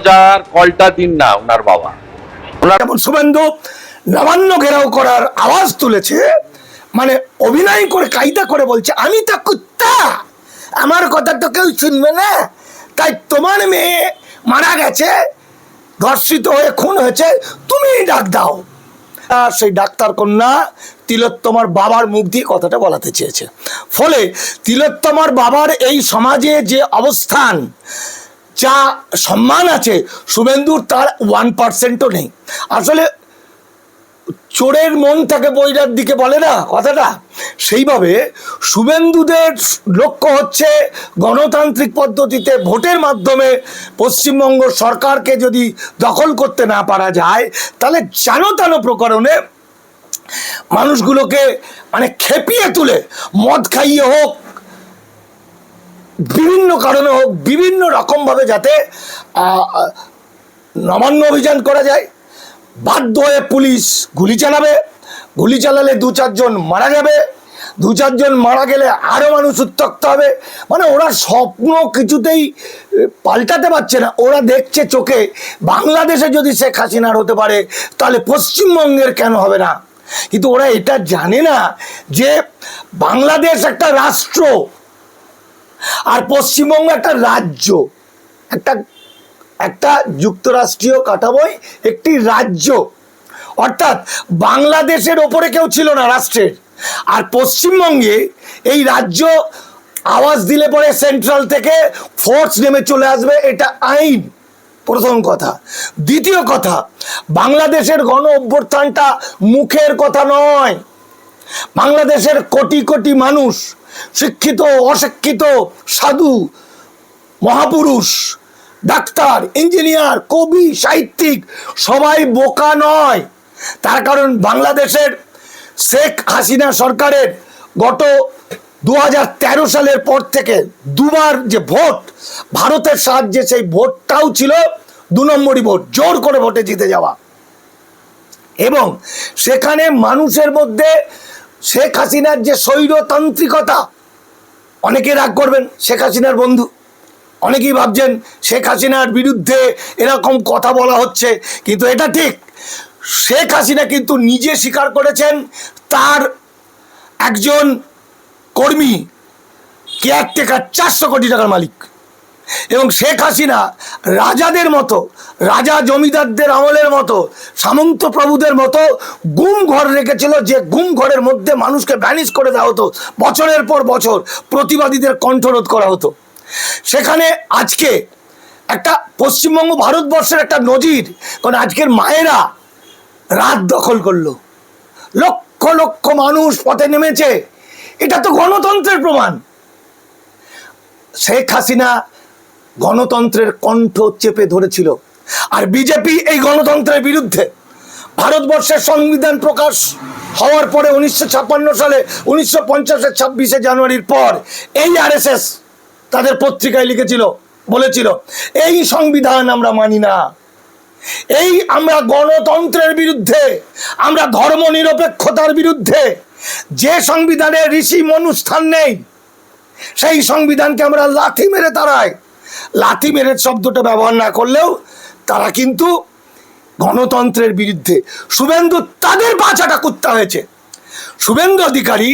যার কলটা দিন না ওনার বাবা। যেমন শুভেন্দু নবান্ন ঘেরাও করার আওয়াজ তুলেছে, মানে অভিনয় করে কায়দা করে বলছে আমি তো কুত্তা, আমার কথা তো কেউ শুনবে না, তাই তোমার মেয়ে মারা গেছে, ধর্ষিত হয়ে খুন হয়েছে, তুমি ডাক দাও। আর সেই ডাক্তার কন্যা তিলোত্তমার বাবার মুখ দিয়ে কথাটা বলাতে চেয়েছে। ফলে তিলোত্তমার বাবার এই সমাজে যে অবস্থান, যা সম্মান আছে, শুভেন্দুর তার 1%ও নেই। আসলে চোরের মন থাকে বইটার দিকে বলে না কথাটা, সেইভাবে শুভেন্দুদের লক্ষ্য হচ্ছে গণতান্ত্রিক পদ্ধতিতে ভোটের মাধ্যমে পশ্চিমবঙ্গ সরকারকে যদি দখল করতে না পারা যায়, তাহলে জানো প্রকরণে মানুষগুলোকে মানে খেপিয়ে তুলে মদ খাইয়ে হোক, বিভিন্ন কারণে হোক, বিভিন্ন রকমভাবে যাতে নবান্ন অভিযান করা যায়। বাধ্য হয়ে পুলিশ গুলি চালাবে, গুলি চালালে 2-4 জন মারা যাবে, 2-4 জন মারা গেলে আরও মানুষ উত্ত্যক্ত হবে। মানে ওরা স্বপ্ন কিছুতেই পাল্টাতে পারছে না। ওরা দেখছে চোখে বাংলাদেশে যদি শেখ হাসিনার হতে পারে, তাহলে পশ্চিমবঙ্গের কেন হবে না। কিন্তু ওরা এটা জানে না যে বাংলাদেশ একটা রাষ্ট্র আর পশ্চিমবঙ্গ একটা রাজ্য, একটা যুক্তরাষ্ট্রীয় কাঠামোয় একটি রাজ্য। অর্থাৎ বাংলাদেশের ওপরে কেউ ছিল না রাষ্ট্রের, আর পশ্চিমবঙ্গে এই রাজ্য আওয়াজ দিলে পরে সেন্ট্রাল থেকে ফোর্স নেমে চলে আসবে, এটা আইন। প্রথম কথা। দ্বিতীয় কথা, বাংলাদেশের গণ অভ্যুত্থানটা মুখের কথা নয়। বাংলাদেশের কোটি কোটি মানুষ, শিক্ষিত অশিক্ষিত, সাধু মহাপুরুষ, ডাক্তার, ইঞ্জিনিয়ার, কবি, সাহিত্যিক, সবাই বোকা নয়। তার কারণ বাংলাদেশের শেখ হাসিনা সরকারের গত 2013 সালের পর থেকে দুবার যে ভোট, ভারতের সাহায্যে সেই ভোটটাও ছিল 2 নম্বরই ভোট, জোর করে ভোটে জিতে যাওয়া। এবং সেখানে মানুষের মধ্যে শেখ হাসিনার যে স্বৈরতান্ত্রিকতা, অনেকে রাগ করবেন শেখ হাসিনার বন্ধু, অনেকেই ভাবছেন শেখ হাসিনার বিরুদ্ধে এরকম কথা বলা হচ্ছে, কিন্তু এটা ঠিক। শেখ হাসিনা কিন্তু নিজে স্বীকার করেছেন তার একজন কর্মী কেয়ারটেকার 400 কোটি টাকার মালিক। এবং শেখ হাসিনা রাজাদের মতো, রাজা জমিদারদের আমলের মতো, সামন্ত প্রভুদের মতো গুম ঘর রেখেছিল, যে গুম ঘরের মধ্যে মানুষকে ভ্যানিশ করে দেওয়া হতো, বছরের পর বছর প্রতিবাদীদের কণ্ঠরোধ করা হতো। সেখানে আজকে একটা পশ্চিমবঙ্গ ভারতবর্ষের একটা নজির, কারণ আজকের মায়েরা রাত দখল করলো, লক্ষ লক্ষ মানুষ পথে নেমেছে, এটা তো গণতন্ত্রের প্রমাণ। শেখ হাসিনা গণতন্ত্রের কণ্ঠ চেপে ধরেছিল, আর বিজেপি এই গণতন্ত্রের বিরুদ্ধে। ভারতবর্ষের সংবিধান প্রকাশ হওয়ার পরে 1956 সালে, 1950-এর 26শে জানুয়ারির পর এই RSS তাদের পত্রিকায় লিখেছিল, বলেছিল এই সংবিধান আমরা মানি না, এই আমরা গণতন্ত্রের বিরুদ্ধে, আমরা ধর্মনিরপেক্ষতার বিরুদ্ধে। যে সংবিধানে ঋষি মনুস্থান নেই, সেই সংবিধানকে আমরা লাথি মেরে তাড়াই। লাথি মেরে শব্দটা ব্যবহার না করলেও তারা কিন্তু গণতন্ত্রের বিরুদ্ধে। শুভেন্দু তাদের বাঁচাটা কুত্তা হয়েছে। শুভেন্দু অধিকারী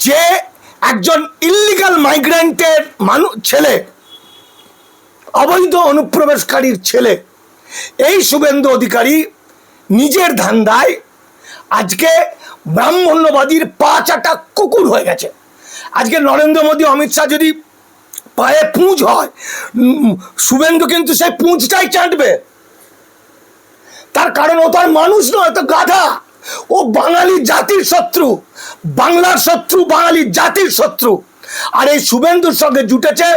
যে একজন ইল্লিগাল মাইগ্রেন্টের ছেলে, অবৈধ অনুপ্রবেশকারীর ছেলে, এই শুভেন্দু অধিকারী নিজের ধান্দায় আজকে ব্রাহ্মণ্যবাদীর পা চাটা কুকুর হয়ে গেছে। আজকে নরেন্দ্র মোদী, অমিত শাহ যদি পায়ে পুঁজ হয়, শুভেন্দু কিন্তু সেই পুঁজটাই চাটবে। তার কারণ ও তো আর মানুষ নয়, তো গাধা। ও বাঙালি জাতির শত্রু, বাংলার শত্রু, বাঙালি জাতির শত্রু। আর এই শুভেন্দুর সঙ্গে জুটেছে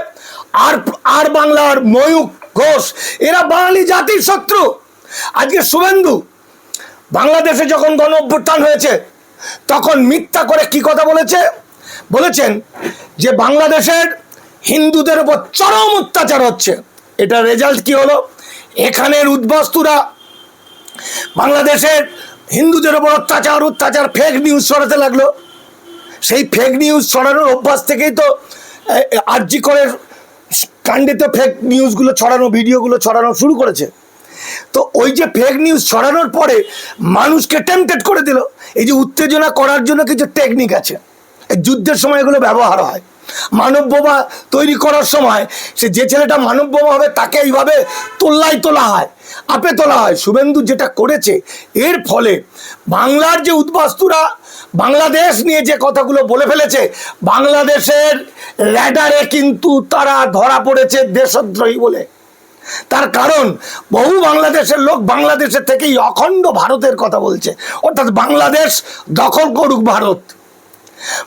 আর বাংলার ময়ূক ঘোষ, এরা বাঙালি জাতির শত্রু। আজকে শুভেন্দু বাংলাদেশে যখন গণ অভ্যুত্থান হয়েছে, তখন মিথ্যা করে কি কথা বলেছেন যে বাংলাদেশের হিন্দুদের উপর চরম অত্যাচার হচ্ছে। এটা রেজাল্ট কি হলো? এখানের উদ্বাস্তুরা বাংলাদেশের হিন্দুদের উপর অত্যাচার ফেক নিউজ ছড়াতে লাগলো। সেই ফেক নিউজ ছড়ানোর অভ্যাস থেকেই তো আরজি করে কাণ্ডে তো ফেক নিউজগুলো ছড়ানো, ভিডিওগুলো ছড়ানো শুরু করেছে। তো ওই যে ফেক নিউজ ছড়ানোর পরে মানুষকে টেম্পটেড করে দিল। এই যে উত্তেজনা করার জন্য কিছু টেকনিক আছে, যুদ্ধের সময় এগুলো ব্যবহার হয়। মানব বোমা তৈরি করার সময় সে যে ছেলেটা মানব বোমা হবে তাকে এইভাবে তোলা হয়, আপে তোলা হয়। শুভেন্দু যেটা করেছে, এর ফলে বাংলার যে উদ্বাস্তুরা বাংলাদেশ নিয়ে যে কথাগুলো বলে ফেলেছে, বাংলাদেশের র্যাডারে কিন্তু তারা ধরা পড়েছে দেশদ্রোহী বলে। তার কারণ বহু বাংলাদেশের লোক বাংলাদেশের থেকেই অখণ্ড ভারতের কথা বলছে, অর্থাৎ বাংলাদেশ দখল করুক ভারত।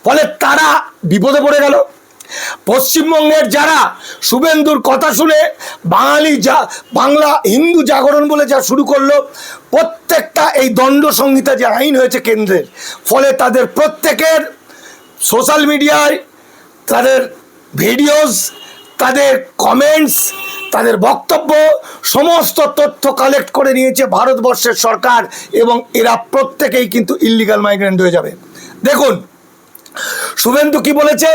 ফলে তারা বিপদে পড়ে গেল। পশ্চিমবঙ্গের যারা শুভেন্দুর কথা শুনে বাংলা হিন্দু জাগরণ বলে যা শুরু করলো, প্রত্যেকটা এই দণ্ড সংহিতা যে আইন হয়েছে কেন্দ্রের, ফলে তাদের প্রত্যেকের সোশ্যাল মিডিয়ায় তাদের ভিডিওস, তাদের কমেন্টস, তাদের বক্তব্য, সমস্ত তথ্য কালেক্ট করে নিয়েছে ভারতবর্ষের সরকার, এবং এরা প্রত্যেকেই কিন্তু ইল্লিগাল মাইগ্রেন্ট হয়ে যাবে। দেখুন শুভেন্দু কি বলেছে,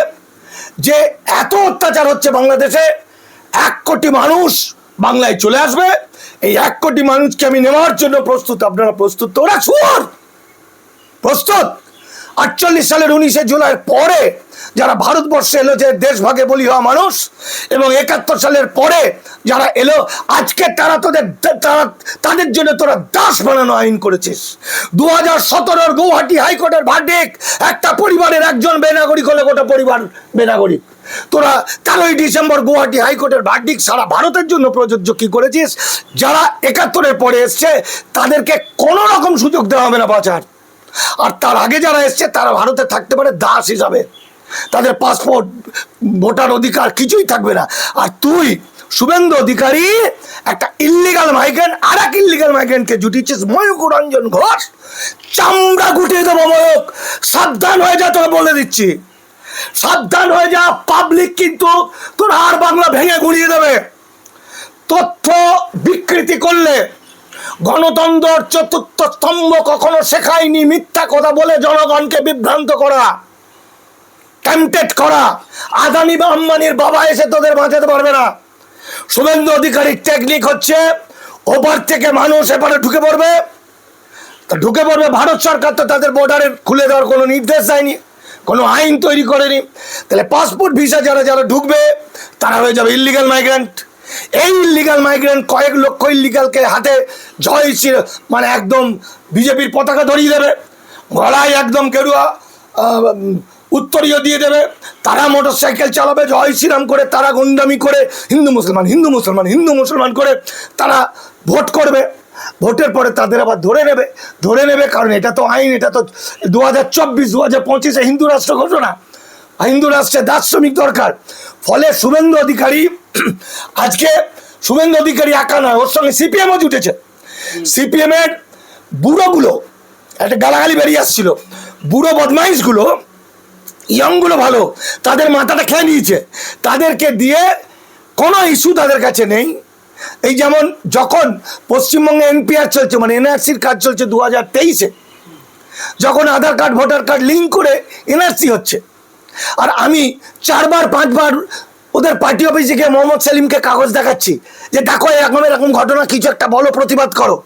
যে এত অত্যাচার হচ্ছে বাংলাদেশে, 1 কোটি মানুষ বাংলায় চলে আসবে, এই 1 কোটি মানুষকে আমি নেওয়ার জন্য প্রস্তুত। আপনারা প্রস্তুত তো? ওরা শুয়োর প্রস্তুত। 48 সালের 19শে জুলাইয়ের পরে যারা ভারতবর্ষে এলো, যে দেশভাগে বলি হওয়া মানুষ, এবং 71 সালের পরে যারা এলো, আজকে তারা তাদের জন্য তোরা দাস বানানো আইন করেছিস। 2017 গৌহাটি হাইকোর্টের ভার্ডিক্ট, একটা পরিবারের একজন বেনাগরিক হলে গোটা পরিবার বেনাগরিক। তোরা 13ই ডিসেম্বর গৌহাটি হাইকোর্টের ভার্ডিক্ট সারা ভারতের জন্য প্রযোজ্য কি করেছিস? যারা 71-এর পরে এসছে তাদেরকে কোনো রকম সুযোগ দেওয়া হবে না বাঁচার, আর তার আগে যারা এসছে তারা ভারতে থাকতে পারে দাস হিসাবে, তাদের পাসপোর্ট, ভোটার অধিকার কিছুই থাকবে না। আর তুই শুভেন্দু অধিকারী একটা ইল্লিগাল মাইগ্রেন্ট, আর এক ইল্লিগাল মাইগ্রেন্টকে জুটিয়েছিস, ময়ূক রঞ্জন ঘোষ। চামড়া গুটিয়ে দেবো ময়ূক, সাবধান হয়ে যা, তোকে বলে দিচ্ছি, সাবধান হয়ে যা। পাবলিক কিন্তু তোর আর বাংলা ভেঙে গুড়িয়ে দেবে। তথ্য বিকৃতি করলে গণতন্ত্র চতুর্থ স্তম্ভ কখনো শেখায়নি মিথ্যা কথা বলে জনগণকে বিভ্রান্ত করা, টেম্পটেড করা। আদানি বা আম্বানির বাবা এসে তোদের বাঁচাতে পারবে না। শুভেন্দু অধিকারীর টেকনিক হচ্ছে, ওপার থেকে মানুষ এপারে ঢুকে পড়বে, ভারত সরকার তো তাদের বর্ডারে খুলে দেওয়ার কোনো নির্দেশ দেয়নি, কোনো আইন তৈরি করেনি। তাহলে পাসপোর্ট ভিসা যারা যারা ঢুকবে তারা হয়ে যাবে ইল্লিগাল মাইগ্রেন্ট। এই ইল্লিগাল মাইগ্রেন্ট কয়েক লক্ষ ইল্লিগালকে হাতে জয় মানে একদম বিজেপির পতাকা ধরিয়ে দেবে, গলায় একদম কেরুয়া উত্তরীয় দিয়ে দেবে, তারা মোটর সাইকেল চালাবে জয় শ্রীরাম করে, তারা গুন্ডামি করে হিন্দু মুসলমান করে তারা ভোট করবে। ভোটের পরে তাদের আবার ধরে নেবে, কারণ এটা তো আইন, এটা তো 2024-2025 হিন্দু রাষ্ট্র ঘোষণা, হিন্দু রাষ্ট্রে দাস শ্রমিক দরকার। ফলে শুভেন্দু অধিকারী আজকে শুভেন্দু অধিকারী একা নয়, ওর সঙ্গে সিপিএমও জুটেছে। সিপিএমের বুড়োগুলো একটা গালাগালি বেরিয়ে আসছিল, বুড়ো বদমাইশগুলো, ইয়ংগুলো ভালো, তাদের মাথাটা খেয়ে নিয়েছে। তাদেরকে দিয়ে কোনো ইস্যু তাদের কাছে নেই। এই যেমন যখন পশ্চিমবঙ্গে এনপিআর চলছে, মানে এনআরসির কাজ চলছে 2023-এ, যখন আধার কার্ড ভোটার কার্ড লিঙ্ক করে এনআরসি হচ্ছে, আর আমি 4-5 ওদের পার্টি অফিসে গিয়ে মোহাম্মদ সেলিমকে কাগজ দেখাচ্ছি যে দেখো এরকম ঘটনা, কিছু একটা বলো, প্রতিবাদ করো,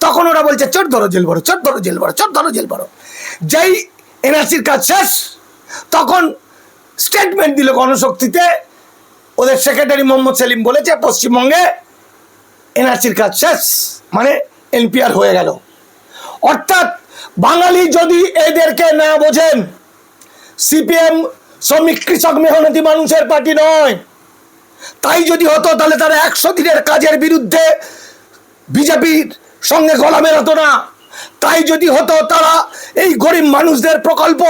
তখন ওরা বলছে চোর ধরো জেল ভরো। যেই এনআরসির কাজ শেষ, তখন স্টেটমেন্ট দিল গণশক্তিতে, ওদের সেক্রেটারি মোহাম্মদ সেলিম বলেছে পশ্চিমবঙ্গে এনআরসির কাজ শেষ, মানে এনপিআর হয়ে গেল। অর্থাৎ বাঙালি যদি এদেরকে না বোঝেন, সিপিএম শ্রমিক কৃষক মেহনতি মানুষের পার্টি নয়। তাই যদি হতো তাহলে তারা 100 দিনের কাজের বিরুদ্ধে বিজেপির সঙ্গে গলা মেলাতো না। তাই যদি হতো তারা এই গরিব মানুষদের প্রকল্প,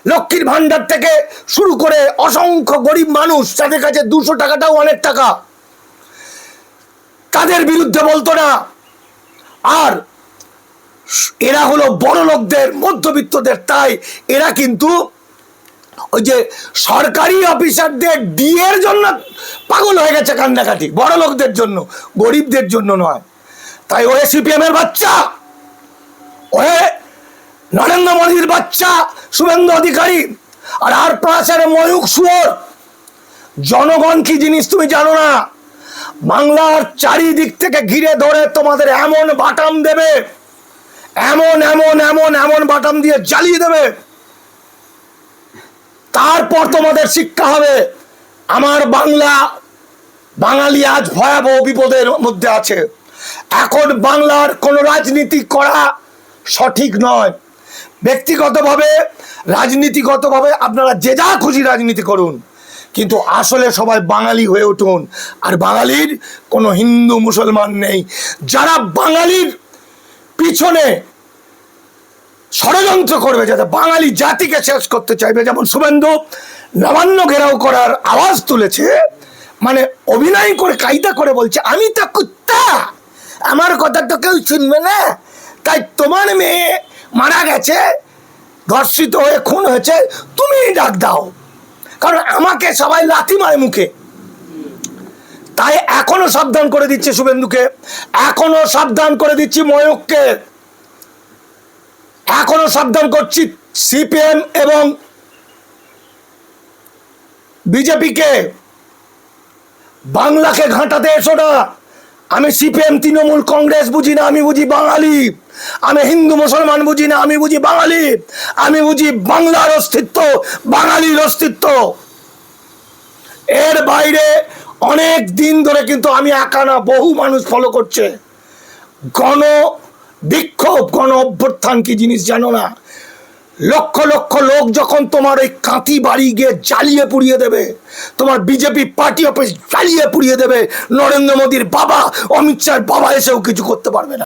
লক্ষ্মীর ভান্ডার থেকে শুরু করে অসংখ্য গরিব মানুষ, তাদের কাছে 200 টাকাটাও অনেক টাকা, তাদের বিরুদ্ধে বলতো না। আর এরা হলো বড় লোকদের, মধ্যবিত্তদের, তাই এরা কিন্তু ওই যে সরকারি অফিসারদের ডিএর জন্য পাগল হয়ে গেছে কান্নাকাটি, বড় লোকদের জন্য, গরিবদের জন্য নয়। তাই ওই সিপিএম এর বাচ্চা, ওই নরেন্দ্র মোদীর বাচ্চা শুভেন্দু অধিকারী, আর প্রাসারে ময়ূক শুয়োর, জনগণ কি জিনিস তুমি জানো না। বাংলার চারিদিক থেকে ঘিরে ধরে তোমাদের এমন বাটাম দেবে, এমন এমন এমন এমন বাটাম দিয়ে জ্বালিয়ে দেবে, তারপর তোমাদের শিক্ষা হবে। আমার বাঙালি আজ ভয়াবহ বিপদের মধ্যে আছে। এখন বাংলার কোন রাজনীতি করা সঠিক নয়। ব্যক্তিগতভাবে রাজনীতিগতভাবে আপনারা যে যা খুশি রাজনীতি করুন, কিন্তু আসলে সবাই বাঙালি হয়ে উঠুন। আর বাঙালির কোনো হিন্দু মুসলমান নেই। যারা বাঙালির পিছনে ষড়যন্ত্র করবে, যাতে বাঙালি জাতিকে শেষ করতে চাইবে, যেমন শুভেন্দু নবান্ন ঘেরাও করার আওয়াজ তুলেছে, মানে অভিনয় করে কায়দা করে বলছে আমি তো কুত্তা, আমার কথা তো কেউ শুনবে না, তাই তোমার মেয়ে মারা গেছে, ধর্ষিত হয়ে খুন হয়েছে, তুমি ডাক দাও, কারণ আমাকে সবাই লাথি মারে মুখে। তাই এখনো সাবধান করে দিচ্ছে শুভেন্দুকে, এখনো সাবধান করে দিচ্ছি ময়ূককে, এখনো সাবধান করছি সিপিএম এবং বিজেপিকে। বাংলাকে ঘাঁটাতে এসো না। আমি সিপিএম তৃণমূল কংগ্রেস বুঝি না, আমি বুঝি বাঙালি। আমি হিন্দু মুসলমান বুঝি না, আমি বুঝি বাঙালি। আমি বুঝি বাংলার অস্তিত্ব, বাঙালির অস্তিত্ব। এর বাইরে অনেক দিন ধরে কিন্তু আমি একা না, বহু মানুষ ফলো করছে। গণ বিক্ষোভ, গণ অভ্যুত্থান কি জিনিস জানো না? লক্ষ লক্ষ লোক যখন তোমার ওই কাঁথি বাড়ি গিয়ে জ্বালিয়ে পুড়িয়ে দেবে, তোমার বিজেপি পার্টি অফিস জ্বালিয়ে পুড়িয়ে দেবে, নরেন্দ্র মোদীর বাবা, অমিত শাহর বাবা এসেও কিছু করতে পারবে না।